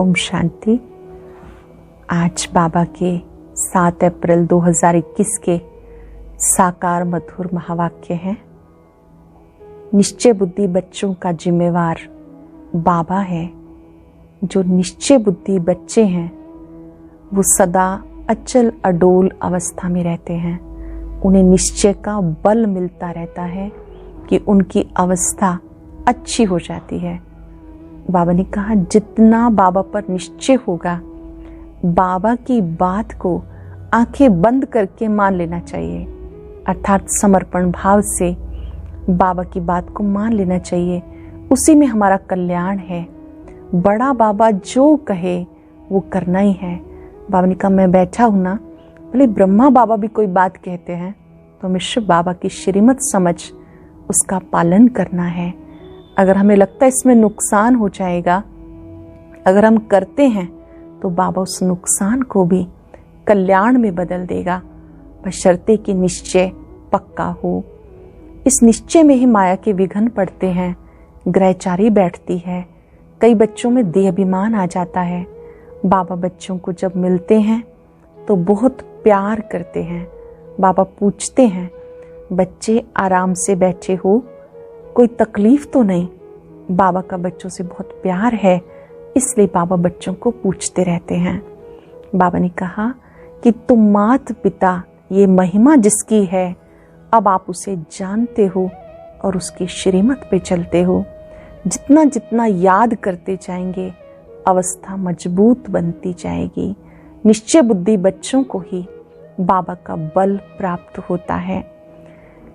ओम शांति। आज बाबा के 7 अप्रैल 2021 के साकार मधुर महावाक्य हैं। निश्चय बुद्धि बच्चों का जिम्मेवार बाबा है। जो निश्चय बुद्धि बच्चे हैं वो सदा अचल अडोल अवस्था में रहते हैं। उन्हें निश्चय का बल मिलता रहता है कि उनकी अवस्था अच्छी हो जाती है। बाबा ने कहा जितना बाबा पर निश्चय होगा, बाबा की बात को आंखें बंद करके मान लेना चाहिए, अर्थात समर्पण भाव से बाबा की बात को मान लेना चाहिए। उसी में हमारा कल्याण है। बड़ा बाबा जो कहे वो करना ही है। बाबा ने कहा मैं बैठा हूं ना, भले ब्रह्मा बाबा भी कोई बात कहते हैं तो हमें शिव बाबा की श्रीमत समझ उसका पालन करना है। अगर हमें लगता है इसमें नुकसान हो जाएगा, अगर हम करते हैं तो बाबा उस नुकसान को भी कल्याण में बदल देगा, बशर्ते कि निश्चय पक्का हो। इस निश्चय में ही माया के विघ्न पड़ते हैं, ग्रहचारी बैठती है, कई बच्चों में देहाभिमान आ जाता है। बाबा बच्चों को जब मिलते हैं तो बहुत प्यार करते हैं। बाबा पूछते हैं बच्चे आराम से बैठे हो, कोई तकलीफ तो नहीं? बाबा का बच्चों से बहुत प्यार है, इसलिए बाबा बच्चों को पूछते रहते हैं। बाबा ने कहा कि तुम माता पिता ये महिमा जिसकी है, अब आप उसे जानते हो और उसकी श्रीमत पे चलते हो। जितना जितना याद करते जाएंगे अवस्था मजबूत बनती जाएगी। निश्चय बुद्धि बच्चों को ही बाबा का बल प्राप्त होता है।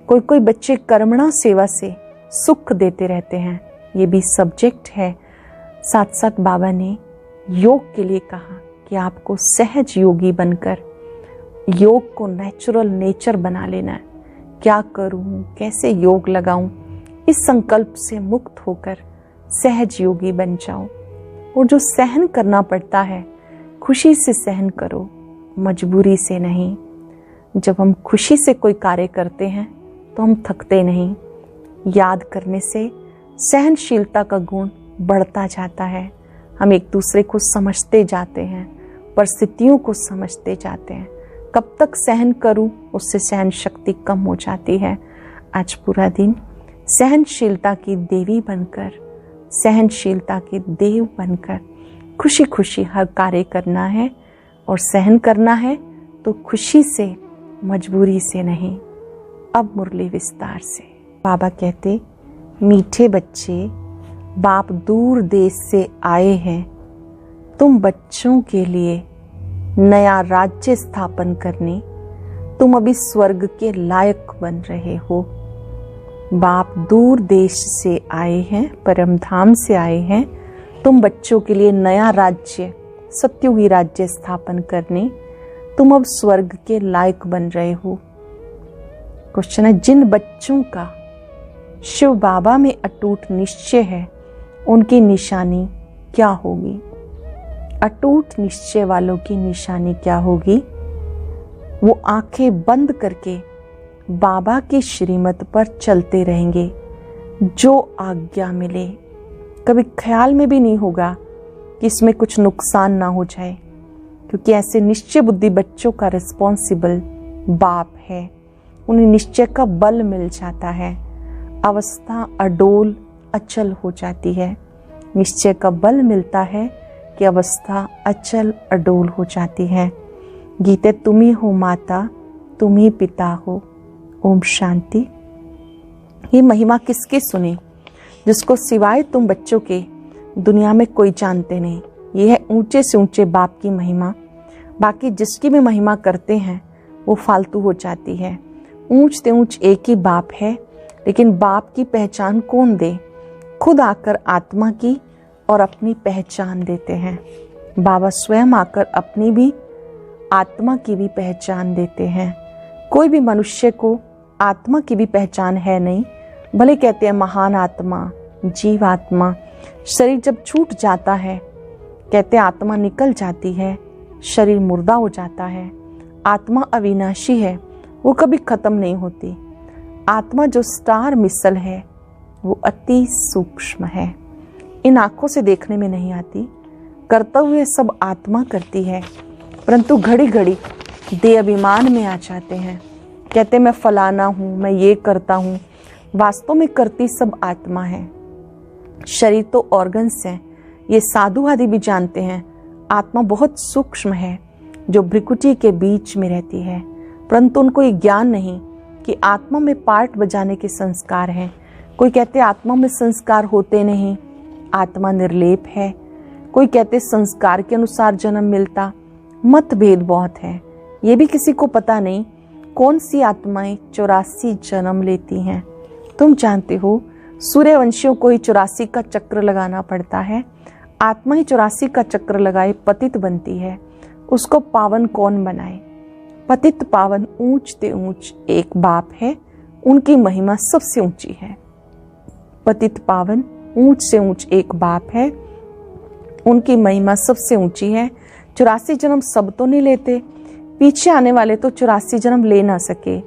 कोई कोई बच्चे कर्मणा सेवा से सुख देते रहते हैं, ये भी सब्जेक्ट है। साथ साथ बाबा ने योग के लिए कहा कि आपको सहज योगी बनकर योग को नेचुरल नेचर बना लेना है। क्या करूं, कैसे योग लगाऊं, इस संकल्प से मुक्त होकर सहज योगी बन जाओ। और जो सहन करना पड़ता है खुशी से सहन करो, मजबूरी से नहीं। जब हम खुशी से कोई कार्य करते हैं तो हम थकते नहीं। याद करने से सहनशीलता का गुण बढ़ता जाता है। हम एक दूसरे को समझते जाते हैं, परिस्थितियों को समझते जाते हैं। कब तक सहन करूं, उससे सहन शक्ति कम हो जाती है। आज पूरा दिन सहनशीलता की देवी बनकर, सहनशीलता के देव बनकर खुशी खुशी हर कार्य करना है। और सहन करना है तो खुशी से, मजबूरी से नहीं। अब मुरली विस्तार से बाबा कहते, मीठे बच्चे बाप दूर देश से आए हैं, तुम बच्चों के लिए नया राज्य स्थापन करने तुम अभी स्वर्ग के लायक बन रहे हो। बाप दूर देश से आए हैं, परम धाम से आए हैं, तुम बच्चों के लिए नया राज्य, सत्युगी राज्य स्थापन करने तुम अब स्वर्ग के लायक बन रहे हो। क्वेश्चन है, जिन बच्चों का शिव बाबा में अटूट निश्चय है उनकी निशानी क्या होगी? अटूट निश्चय वालों की निशानी क्या होगी? वो आंखें बंद करके बाबा की श्रीमत पर चलते रहेंगे। जो आज्ञा मिले, कभी ख्याल में भी नहीं होगा कि इसमें कुछ नुकसान ना हो जाए, क्योंकि ऐसे निश्चय बुद्धि बच्चों का रिस्पॉन्सिबल बाप है। उन्हें निश्चय का बल मिल जाता है, अवस्था अडोल अचल हो जाती है। निश्चय का बल मिलता है कि अवस्था अचल अडोल हो जाती है। गीते तुम ही हो माता, तुम ही पिता हो। ओम शांति। ये महिमा किसकी सुनी? जिसको सिवाय तुम बच्चों के दुनिया में कोई जानते नहीं। ये है ऊंचे से ऊंचे बाप की महिमा। बाकी जिसकी भी महिमा करते हैं वो फालतू हो जाती है। ऊंच से ऊंच एक ही बाप है, लेकिन बाप की पहचान कौन दे? खुद आकर आत्मा की और अपनी पहचान देते हैं। बाबा स्वयं आकर अपनी भी, आत्मा की भी पहचान देते हैं। कोई भी मनुष्य को आत्मा की भी पहचान है नहीं। भले कहते हैं महान आत्मा, जीवात्मा। शरीर जब छूट जाता है, कहते हैं आत्मा निकल जाती है, शरीर मुर्दा हो जाता है। आत्मा अविनाशी है, वो कभी खत्म नहीं होती। आत्मा जो स्टार मिसल है वो अति सूक्ष्म है, इन आंखों से देखने में नहीं आती। कर्तव्य सब आत्मा करती है, परंतु घड़ी घड़ी देह अभिमान में आ जाते हैं। कहते मैं फलाना हूँ, मैं ये करता हूँ। वास्तव में करती सब आत्मा है। शरीर तो ऑर्गन्स हैं, ये साधु आदि भी जानते हैं। आत्मा बहुत सूक्ष्म है जो भ्रिकुटी के बीच में रहती है, परंतु उनको ये ज्ञान नहीं कि आत्मा में पार्ट बजाने के संस्कार हैं। कोई कहते आत्मा में संस्कार होते नहीं, आत्मा निर्लेप है। कोई कहते संस्कार के अनुसार जन्म मिलता। मतभेद बहुत है। ये भी किसी को पता नहीं कौन सी आत्माएं 84 जन्म लेती हैं। तुम जानते हो सूर्यवंशियों को ही 84 का चक्र लगाना पड़ता है। आत्मा ही 84 का चक्र लगाए पतित बनती है। उसको पावन कौन बनाए? पतित पावन ऊंच ते ऊंच एक बाप है, उनकी महिमा सबसे ऊंची है। पतित पावन ऊंच से ऊंच एक बाप है, उनकी महिमा सबसे ऊंची है। 84 जन्म सब तो नहीं लेते, पीछे आने वाले तो 84 जन्म ले ना सके।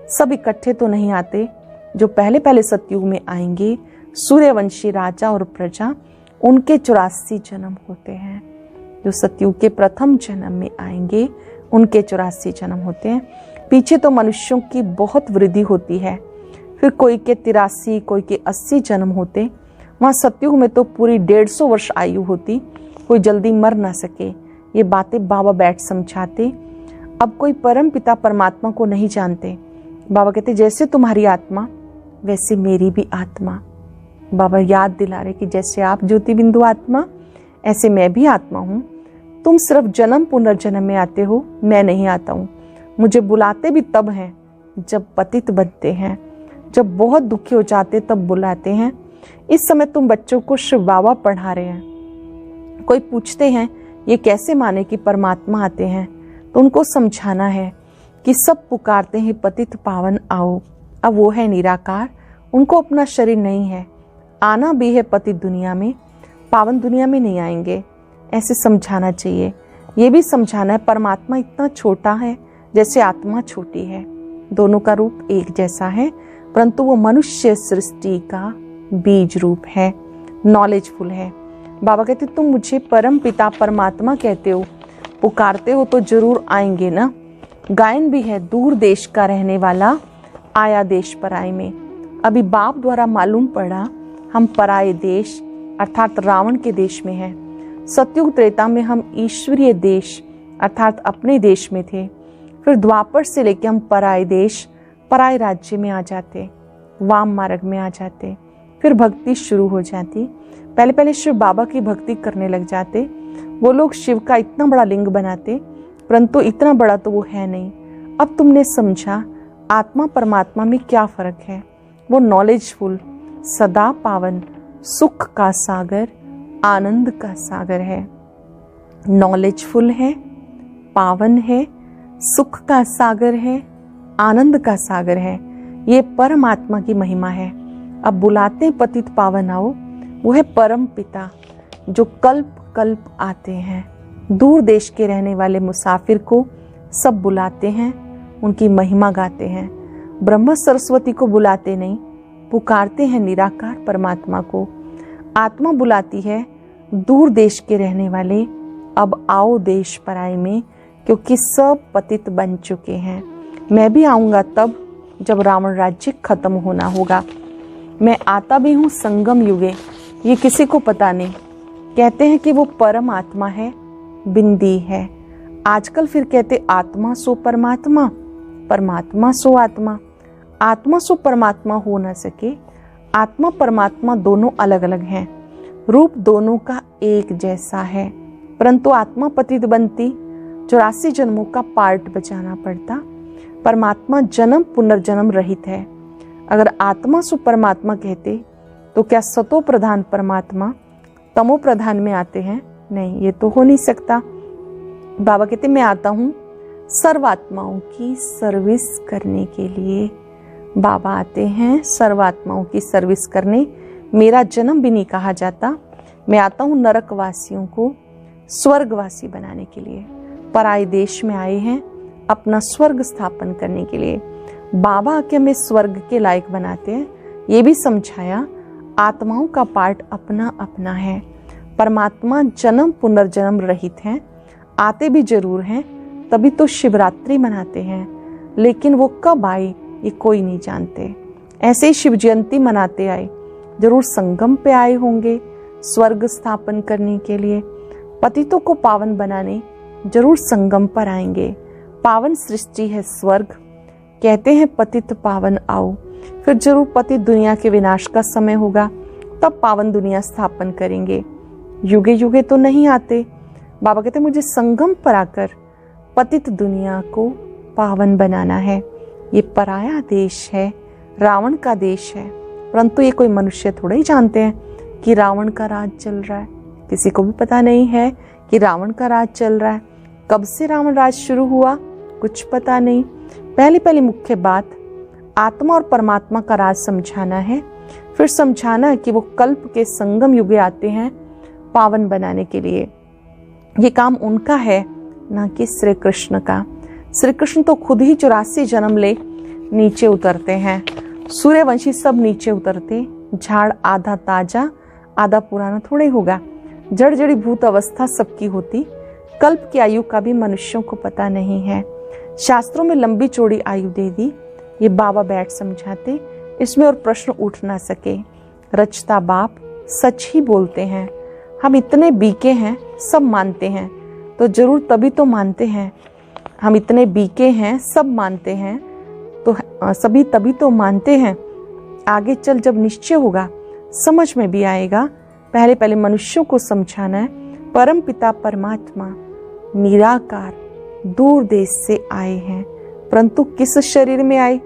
सब इकट्ठे तो नहीं आते। जो पहले पहले सतयुग में आएंगे सूर्यवंशी राजा और प्रजा, उनके 84 जन्म होते हैं। जो सतयुग के प्रथम जन्म में आएंगे उनके 84 जन्म होते हैं। पीछे तो मनुष्यों की बहुत वृद्धि होती है, फिर कोई के 83, कोई के 80 जन्म होते। वहाँ सतयुग में तो पूरी 150 वर्ष आयु होती, कोई जल्दी मर ना सके। ये बातें बाबा बैठ समझाते। अब कोई परम पिता परमात्मा को नहीं जानते। बाबा कहते जैसे तुम्हारी आत्मा वैसे मेरी भी आत्मा। बाबा याद दिला रहे कि जैसे आप ज्योति बिंदु आत्मा, ऐसे मैं भी आत्मा हूँ। तुम सिर्फ जन्म पुनर्जन्म में आते हो, मैं नहीं आता हूँ। मुझे बुलाते भी तब हैं जब पतित बनते हैं, जब बहुत दुखी हो जाते तब बुलाते हैं। इस समय तुम बच्चों को शिव बाबा पढ़ा रहे हैं। कोई पूछते हैं ये कैसे माने कि परमात्मा आते हैं, तो उनको समझाना है कि सब पुकारते हैं पतित पावन आओ। अब वो है निराकार, उनको अपना शरीर नहीं है। आना भी है पतित दुनिया में, पावन दुनिया में नहीं आएंगे। ऐसे समझाना चाहिए। ये भी समझाना है परमात्मा इतना छोटा है जैसे आत्मा छोटी है। दोनों का रूप एक जैसा है, परंतु वो मनुष्य सृष्टि का बीज रूप है, नॉलेजफुल है। बाबा कहते तुम मुझे परम पिता परमात्मा कहते हो, पुकारते हो तो जरूर आएंगे ना। गायन भी है दूर देश का रहने वाला आया देश पराए में। अभी बाप द्वारा मालूम पड़ा हम पराए देश अर्थात रावण के देश में हैं। सतयुग त्रेता में हम ईश्वरीय देश अर्थात अपने देश में थे। फिर द्वापर से लेकर हम पराए देश पराए राज्य में आ जाते, वाम मार्ग में आ जाते। फिर भक्ति शुरू हो जाती। पहले पहले शिव बाबा की भक्ति करने लग जाते। वो लोग शिव का इतना बड़ा लिंग बनाते, परंतु इतना बड़ा तो वो है नहीं। अब तुमने समझा आत्मा परमात्मा में क्या फर्क है। वो नॉलेजफुल, सदा पावन, सुख का सागर, आनंद का सागर है। नॉलेजफुल है, पावन है, सुख का सागर है, आनंद का सागर है। ये परमात्मा की महिमा है। अब बुलाते पतित पावन आओ, वो है परम पिता जो कल्प कल्प आते हैं। दूर देश के रहने वाले मुसाफिर को सब बुलाते हैं, उनकी महिमा गाते हैं। ब्रह्मा सरस्वती को बुलाते नहीं, पुकारते हैं निराकार परमात्मा को। आत्मा बुलाती है दूर देश के रहने वाले, अब आओ देश पराए में, क्योंकि सब पतित बन चुके हैं। मैं भी आऊंगा तब जब रावण राज्य खत्म होना होगा। मैं आता भी हूँ संगम युगे, ये किसी को पता नहीं। कहते हैं कि वो परम आत्मा है, बिंदी है। आजकल फिर कहते आत्मा सो परमात्मा, परमात्मा सो आत्मा। आत्मा सो परमात्मा हो न सके। आत्मा परमात्मा दोनों अलग अलग हैं, रूप दोनों का एक जैसा है, परंतु आत्मा पतित बनती 84 जन्मों का पार्ट बचाना पड़ता। परमात्मा जन्म पुनर्जन्म रहित है। अगर आत्मा सो परमात्मा कहते तो क्या सतो प्रधान परमात्मा तमो प्रधान में आते हैं? नहीं, ये तो हो नहीं सकता। बाबा कहते मैं आता हूँ सर्वात्माओं की सर्विस करने के लिए। बाबा आते हैं सर्वात्माओं की सर्विस करने। मेरा जन्म भी नहीं कहा जाता। मैं आता हूँ नरकवासियों को स्वर्गवासी बनाने के लिए। पराये देश में आए हैं अपना स्वर्ग स्थापन करने के लिए। बाबा आके हमें स्वर्ग के लायक बनाते हैं। ये भी समझाया आत्माओं का पार्ट अपना अपना है। परमात्मा जन्म पुनर्जन्म रहित हैं, आते भी जरूर हैं, तभी तो शिवरात्रि मनाते हैं, लेकिन वो कब आए ये कोई नहीं जानते। ऐसे ही शिव जयंती मनाते आए, जरूर संगम पे आए होंगे स्वर्ग स्थापन करने के लिए। पतितों को पावन बनाने जरूर संगम पर आएंगे। पावन सृष्टि है स्वर्ग, कहते हैं पतित पावन आओ। फिर जरूर पतित दुनिया के विनाश का समय होगा, तब पावन दुनिया स्थापन करेंगे। युगे युगे तो नहीं आते। बाबा कहते मुझे संगम पर आकर पतित दुनिया को पावन बनाना है। ये पराया देश है, रावण का देश है, परंतु ये कोई मनुष्य थोड़ा ही जानते हैं कि रावण का राज चल रहा है। किसी को भी पता नहीं है कि रावण का राज चल रहा है। कब से रावण राज शुरू हुआ कुछ पता नहीं। पहली मुख्य बात आत्मा और परमात्मा का राज समझाना है। फिर समझाना है कि वो कल्प के संगम युगे आते हैं पावन बनाने के लिए। ये काम उनका है, ना कि श्री कृष्ण का। श्री कृष्ण तो खुद ही 84 जन्म ले नीचे उतरते हैं। सूर्यवंशी सब नीचे उतरते। झाड़ आधा ताजा आधा पुराना थोड़े होगा। जड़ जड़ी भूत अवस्था सबकी होती। कल्प की आयु का भी मनुष्यों को पता नहीं है। शास्त्रों में लंबी चौड़ी आयु दे दी, ये बाबा बैठ समझाते, इसमें और प्रश्न उठ ना सके। रचता बाप सच ही बोलते हैं। हम इतने बीके हैं, सब मानते हैं, तो जरूर तभी तो मानते हैं। हम इतने बीके हैं, सब मानते हैं, तो सभी तभी तो मानते हैं। आगे चल जब निश्चय होगा समझ में भी आएगा। पहले मनुष्यों को समझाना है परम पिता परमात्मा निराकार दूर देश से आए हैं, परंतु किस शरीर में आए,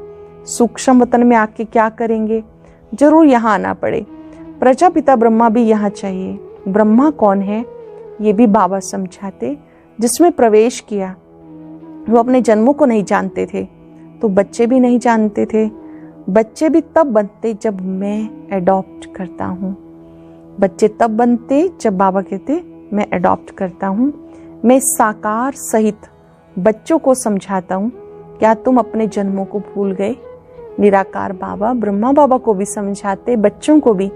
सूक्ष्म वतन में आके क्या करेंगे, जरूर यहाँ आना पड़े। प्रजापिता ब्रह्मा भी यहाँ चाहिए। ब्रह्मा कौन है ये भी बाबा समझाते। जिसमें प्रवेश किया वो अपने जन्मों को नहीं जानते थे, तो बच्चे भी नहीं जानते थे। बच्चे भी तब बनते जब मैं अडॉप्ट करता हूँ। बच्चे तब बनते जब बाबा कहते मैं अडॉप्ट करता हूँ। मैं साकार सहित बच्चों को समझाता हूँ, क्या तुम अपने जन्मों को भूल गए। निराकार बाबा ब्रह्मा बाबा को भी समझाते, बच्चों को भी,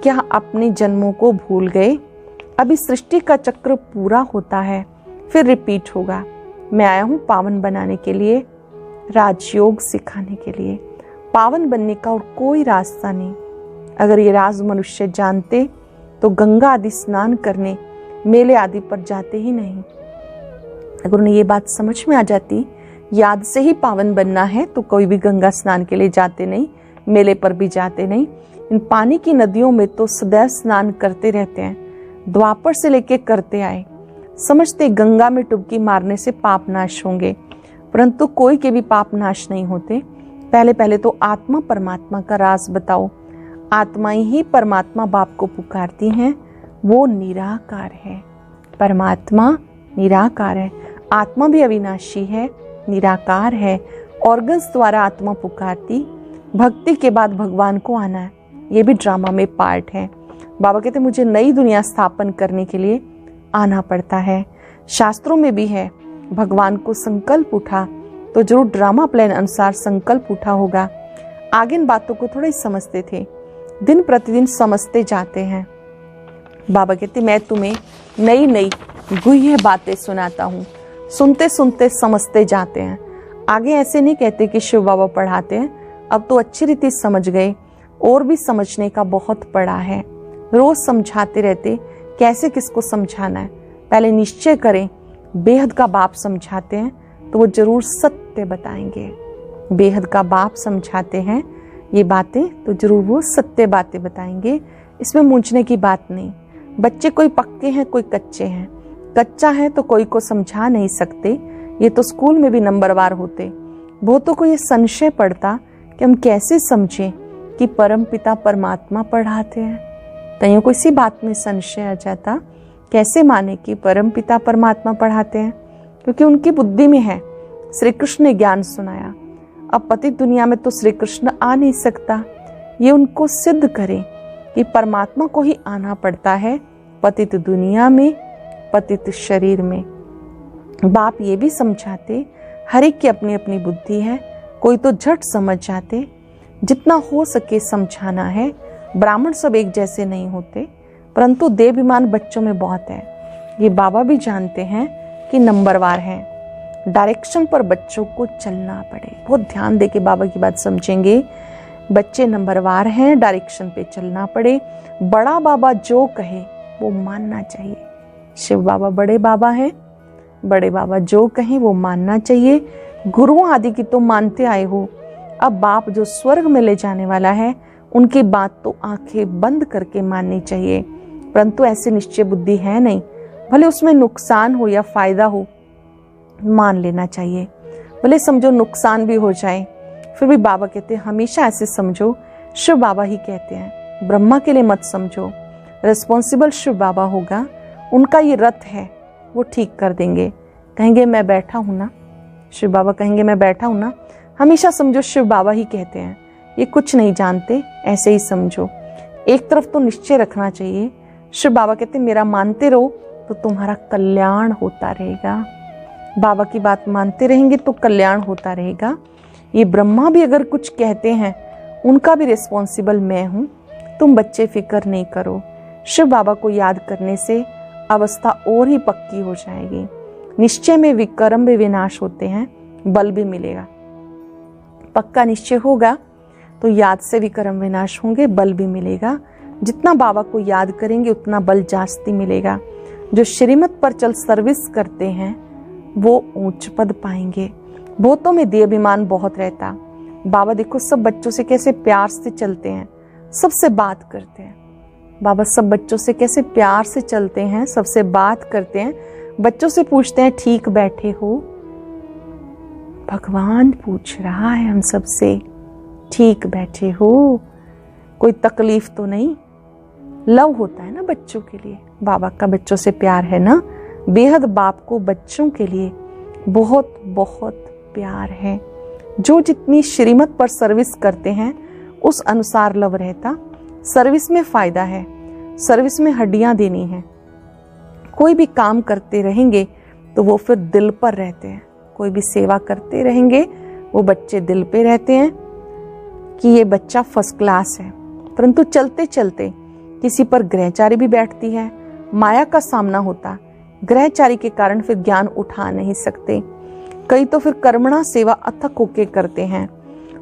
क्या अपने जन्मों को भूल गए। अभी सृष्टि का चक्र पूरा होता है, फिर रिपीट होगा। मैं आया हूँ पावन बनाने के लिए, राजयोग सिखाने के लिए। पावन बनने का और कोई रास्ता नहीं। अगर ये राज मनुष्य जानते तो गंगा आदि स्नान करने मेले आदि पर जाते ही नहीं। अगर उन्हें ये बात समझ में आ जाती याद से ही पावन बनना है, तो कोई भी गंगा स्नान के लिए जाते नहीं, मेले पर भी जाते नहीं। इन पानी की नदियों में तो सदैव स्नान करते रहते हैं, द्वापर से लेके करते आए। समझते गंगा में डुबकी मारने से पाप नाश होंगे, परंतु कोई के भी पाप नाश नहीं होते। पहले तो आत्मा परमात्मा का राज बताओ। आत्मा ही परमात्मा बाप को पुकारती हैं, वो निराकार है। परमात्मा निराकार है, आत्मा भी अविनाशी है, निराकार है। ऑर्गन्स द्वारा आत्मा पुकारती, भक्ति के बाद भगवान को आना है, ये भी ड्रामा में पार्ट है। बाबा कहते मुझे नई दुनिया स्थापन करने के लिए आना पड़ता है। शास्त्रों में भी है, भगवान को संकल्प उठा तो जरूर ड्रामा प्लान अनुसार संकल्प उठा होगा। आगे इन बातों को थोड़ा ही समझते थे, दिन प्रतिदिन समझते जाते हैं। बाबा कहते मैं तुम्हें नई नई गुह्य बातें सुनाता हूँ, सुनते सुनते समझते जाते हैं। आगे ऐसे नहीं कहते कि शिव बाबा पढ़ाते हैं, अब तो अच्छी रीति समझ गए, और भी समझने का बहुत पड़ा है। रोज समझाते रहते, कैसे किसको समझाना है पहले निश्चय करें। बेहद का बाप समझाते हैं तो वो जरूर सत्य बताएंगे। बेहद का बाप समझाते हैं ये बातें तो जरूर वो सत्य बातें बताएंगे। इसमें मूंझने की बात नहीं। बच्चे कोई पक्के हैं कोई कच्चे हैं। कच्चा है तो कोई को समझा नहीं सकते, ये तो स्कूल में भी नंबरवार होते। बहुतों को ये संशय पड़ता कि हम कैसे समझें कि परम पिता परमात्मा पढ़ाते हैं। कईयों को इसी बात में संशय आ जाता, कैसे माने कि परम पिता परमात्मा पढ़ाते हैं, क्योंकि उनकी बुद्धि में है श्री कृष्ण ने ज्ञान सुनाया। अब पतित दुनिया में तो श्री कृष्ण आ नहीं सकता, ये उनको सिद्ध करें कि परमात्मा को ही आना पड़ता है पतित दुनिया में, पतित शरीर में। बाप ये भी समझाते, हर एक की अपनी अपनी बुद्धि है, कोई तो झट समझ जाते, जितना हो सके समझाना है। ब्राह्मण सब एक जैसे नहीं होते, परंतु देहाभिमान बच्चों में बहुत है। ये बाबा भी जानते हैं कि नंबरवार है। डायरेक्शन पर बच्चों को चलना पड़े। बहुत ध्यान दे के बाबा की बात समझेंगे। बच्चे नंबरवार हैं, डायरेक्शन पे चलना पड़े। बड़ा बाबा जो कहे वो मानना चाहिए। शिव बाबा बड़े बाबा हैं, बड़े बाबा जो कहें वो मानना चाहिए। गुरुओं आदि की तो मानते आए हो, अब बाप जो स्वर्ग में ले जाने वाला है उनकी बात तो आंखें बंद करके माननी चाहिए। परंतु ऐसे निश्चय बुद्धि है नहीं, भले उसमें नुकसान हो या फायदा हो मान लेना चाहिए। भले समझो नुकसान भी हो जाए, फिर भी बाबा कहते हैं हमेशा ऐसे समझो। शिव बाबा ही कहते हैं ब्रह्मा के लिए मत समझो, रिस्पॉन्सिबल शिव बाबा होगा। उनका ये रथ है, वो ठीक कर देंगे। कहेंगे मैं बैठा हूं ना, शिव बाबा कहेंगे मैं बैठा हूं ना। हमेशा समझो शिव बाबा ही कहते हैं, ये कुछ नहीं जानते, ऐसे ही समझो। एक तरफ तो निश्चय रखना चाहिए। शिव बाबा कहते मेरा मानते रहो तो तुम्हारा कल्याण होता रहेगा। बाबा की बात मानते रहेंगे तो कल्याण होता रहेगा। ये ब्रह्मा भी अगर कुछ कहते हैं, उनका भी रिस्पॉन्सिबल मैं हूं। तुम बच्चे फिक्र नहीं करो। शिव बाबा को याद करने से अवस्था और ही पक्की हो जाएगी। निश्चय में विक्रम भी विनाश होते हैं, बल भी मिलेगा। पक्का निश्चय होगा तो याद से विक्रम विनाश होंगे, बल भी मिलेगा। जितना बाबा को याद करेंगे उतना बल जास्ती मिलेगा। जो श्रीमत पर चल सर्विस करते हैं वो ऊंच पद पाएंगे। बहुतों में देहाभिमान बहुत रहता। बाबा देखो सब बच्चों से कैसे प्यार से चलते हैं, सबसे बात करते हैं। बाबा सब बच्चों से कैसे प्यार से चलते हैं, सबसे बात करते हैं। बच्चों से पूछते हैं ठीक बैठे हो? भगवान पूछ रहा है हम सबसे, ठीक बैठे हो? कोई तकलीफ तो नहीं? लव होता है ना बच्चों के लिए, बाबा का बच्चों से प्यार है ना। बेहद बाप को बच्चों के लिए बहुत बहुत प्यार है। जो जितनी श्रीमत पर सर्विस करते हैं उस अनुसार लव रहता। सर्विस में फायदा है, सर्विस में हड्डियां देनी है। कोई भी काम करते रहेंगे तो वो फिर दिल पर रहते हैं। कोई भी सेवा करते रहेंगे वो बच्चे दिल पे रहते हैं कि ये बच्चा फर्स्ट क्लास है। परंतु चलते चलते किसी पर ग्रहचारी भी बैठती है, माया का सामना होता। ग्रहचारी के कारण फिर ज्ञान उठा नहीं सकते। कई तो फिर कर्मणा सेवा अथक होके करते हैं।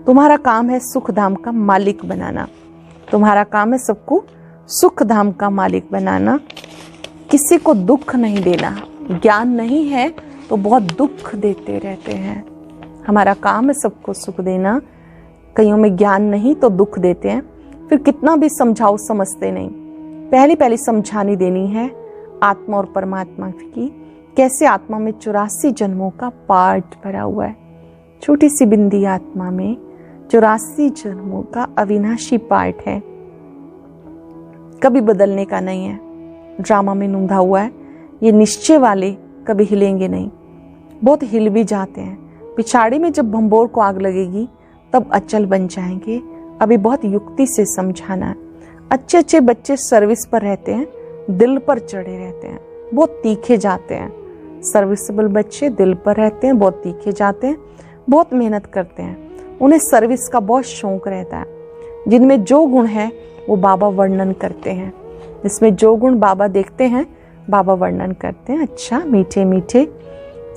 तुम्हारा काम है सुख धाम का मालिक बनाना। तुम्हारा काम है सबको सुख धाम का मालिक बनाना, किसी को दुख नहीं देना। ज्ञान नहीं है तो बहुत दुख देते रहते हैं। हमारा काम है सबको सुख देना। कईयों में ज्ञान नहीं तो दुख देते हैं, फिर कितना भी समझाओ समझते नहीं। पहली पहली समझानी देनी है आत्मा और परमात्मा की। कैसे आत्मा में 84 जन्मों का पार्ट भरा हुआ है। छोटी सी बिंदी आत्मा में 84 जन्मों का अविनाशी पार्ट है, कभी बदलने का नहीं है। ड्रामा में नूंधा हुआ है। ये निश्चय वाले कभी हिलेंगे नहीं, बहुत हिल भी जाते हैं। पिछाड़ी में जब भंबोर को आग लगेगी तब अचल बन जाएंगे। अभी बहुत युक्ति से समझाना है। अच्छे अच्छे बच्चे सर्विस पर रहते हैं, दिल पर चढ़े रहते हैं, बहुत तीखे जाते हैं। सर्विसेबल बच्चे दिल पर रहते हैं, बहुत तीखे जाते हैं, बहुत मेहनत करते हैं। उन्हें सर्विस का बहुत शौक रहता है। जिनमें जो गुण है वो बाबा वर्णन करते हैं। जिसमें जो गुण बाबा देखते हैं बाबा वर्णन करते हैं। अच्छा मीठे मीठे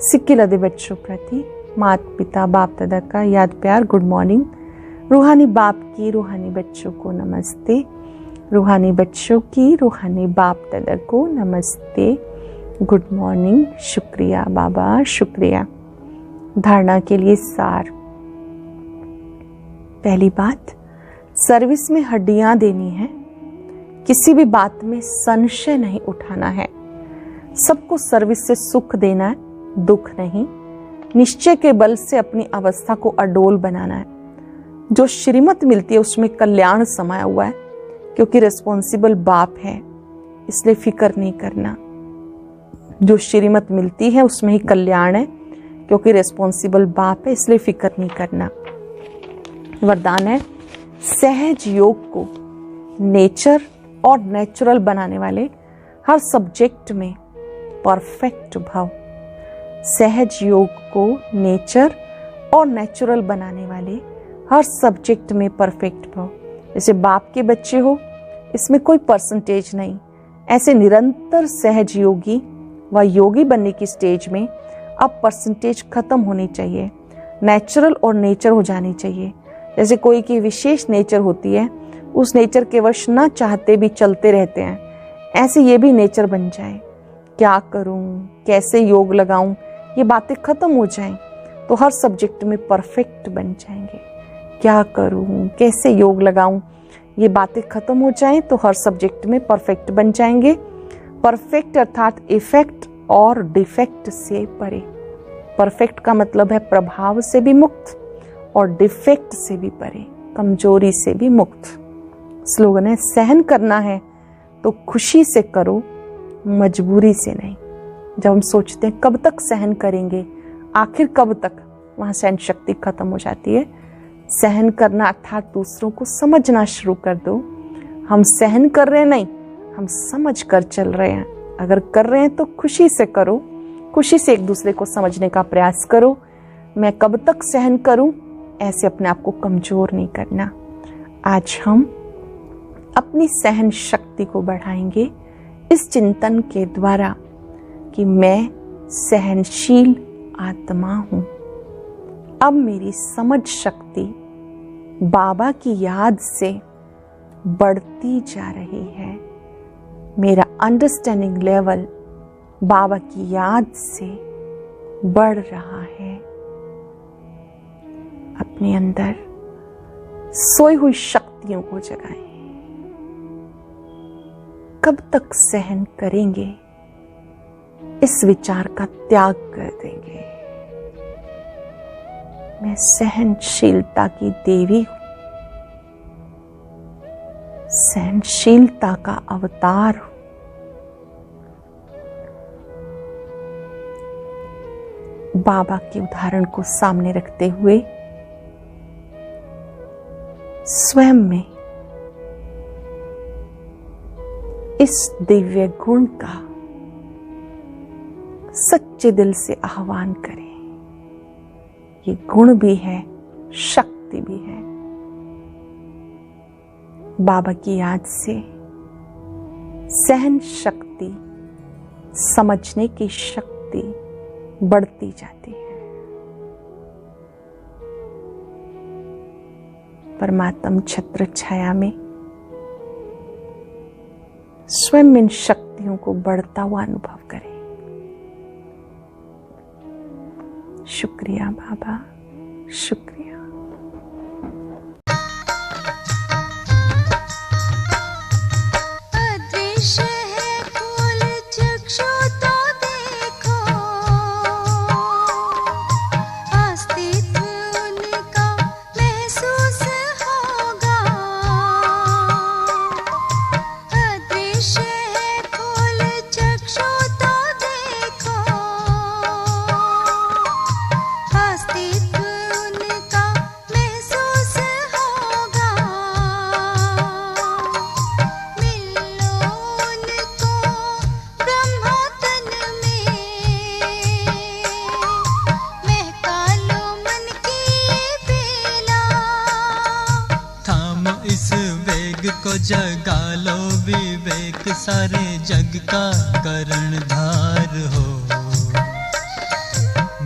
सिक्के लदे बच्चों प्रति माता पिता बाप दादा का याद प्यार, गुड मॉर्निंग। रूहानी बाप की रूहानी बच्चों को नमस्ते। रूहानी बच्चों की रूहानी बाप दादा को नमस्ते, गुड मॉर्निंग। शुक्रिया बाबा, शुक्रिया। धारणा के लिए सार। पहली बात, सर्विस में हड्डियां देनी है। किसी भी बात में संशय नहीं उठाना है। सबको सर्विस से सुख देना है, दुख नहीं। निश्चय के बल से अपनी अवस्था को अडोल बनाना है। जो श्रीमत मिलती है उसमें कल्याण समाया हुआ है, क्योंकि रिस्पॉन्सिबल बाप है, इसलिए फिक्र नहीं करना। जो श्रीमत मिलती है उसमें ही कल्याण है, क्योंकि रिस्पॉन्सिबल बाप है, इसलिए फिक्र नहीं करना। वरदान है सहज योग को नेचर और नेचुरल बनाने वाले हर सब्जेक्ट में परफेक्ट भाव। सहज योग को नेचर और नेचुरल बनाने वाले हर सब्जेक्ट में परफेक्ट भाव। जैसे बाप के बच्चे हो, इसमें कोई परसेंटेज नहीं, ऐसे निरंतर सहज योगी व योगी बनने की स्टेज में अब परसेंटेज खत्म होनी चाहिए, नेचुरल और नेचर हो जानी चाहिए। जैसे कोई की विशेष नेचर होती है, उस नेचर के वश न चाहते भी चलते रहते हैं, ऐसे ये भी नेचर बन जाए। क्या करूं, कैसे योग लगाऊं, ये बातें खत्म हो जाएं तो हर सब्जेक्ट में परफेक्ट बन जाएंगे। क्या करूं, कैसे योग लगाऊं, ये बातें खत्म हो जाएं तो हर सब्जेक्ट में परफेक्ट बन जाएंगे। परफेक्ट अर्थात इफेक्ट और डिफेक्ट से परे। परफेक्ट का मतलब है प्रभाव से भी मुक्त और डिफेक्ट से भी परे, कमजोरी से भी मुक्त। स्लोगन है, सहन करना है तो खुशी से करो, मजबूरी से नहीं। जब हम सोचते हैं कब तक सहन करेंगे, आखिर कब तक, वहां सहन शक्ति खत्म हो जाती है। सहन करना अर्थात दूसरों को समझना शुरू कर दो। हम सहन कर रहे हैं नहीं, हम समझ कर चल रहे हैं। अगर कर रहे हैं तो खुशी से करो, खुशी से एक दूसरे को समझने का प्रयास करो। मैं कब तक सहन करूं, ऐसे अपने आप को कमजोर नहीं करना। आज हम अपनी सहन शक्ति को बढ़ाएंगे इस चिंतन के द्वारा कि मैं सहनशील आत्मा हूं। अब मेरी समझ शक्ति बाबा की याद से बढ़ती जा रही है। मेरा अंडरस्टैंडिंग लेवल बाबा की याद से बढ़ रहा है। अपने अंदर सोई हुई शक्तियों को जगाएं। कब तक सहन करेंगे, इस विचार का त्याग कर देंगे। मैं सहनशीलता की देवी हूं, सहनशीलता का अवतार हूं। बाबा के उदाहरण को सामने रखते हुए स्वयं में इस दिव्य गुण का सच्चे दिल से आह्वान करें। ये गुण भी है, शक्ति भी है। बाबा की याद से सहन शक्ति, समझने की शक्ति बढ़ती जाती है। परमात्म छत्र छाया में स्वयं इन शक्तियों को बढ़ता हुआ अनुभव करें। शुक्रिया बाबा, शुक्रिया। अदृश्य है फूल चक्षु तो देखो, अस्तित्व उनका महसूस होगा। अदृश्य है फूल चक्षु तो देखो, अस्तित्व उनका महसूस होगा। मिलो उनको ब्रह्मा तन में, महका लो मन की ये बेला। थामो इस वेग को, जगा लो विवेक, सारे जग का कर्णधार हो।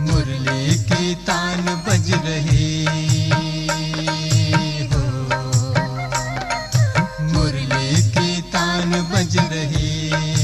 मुरली की तान बज रही हो, मुरली की तान बज रही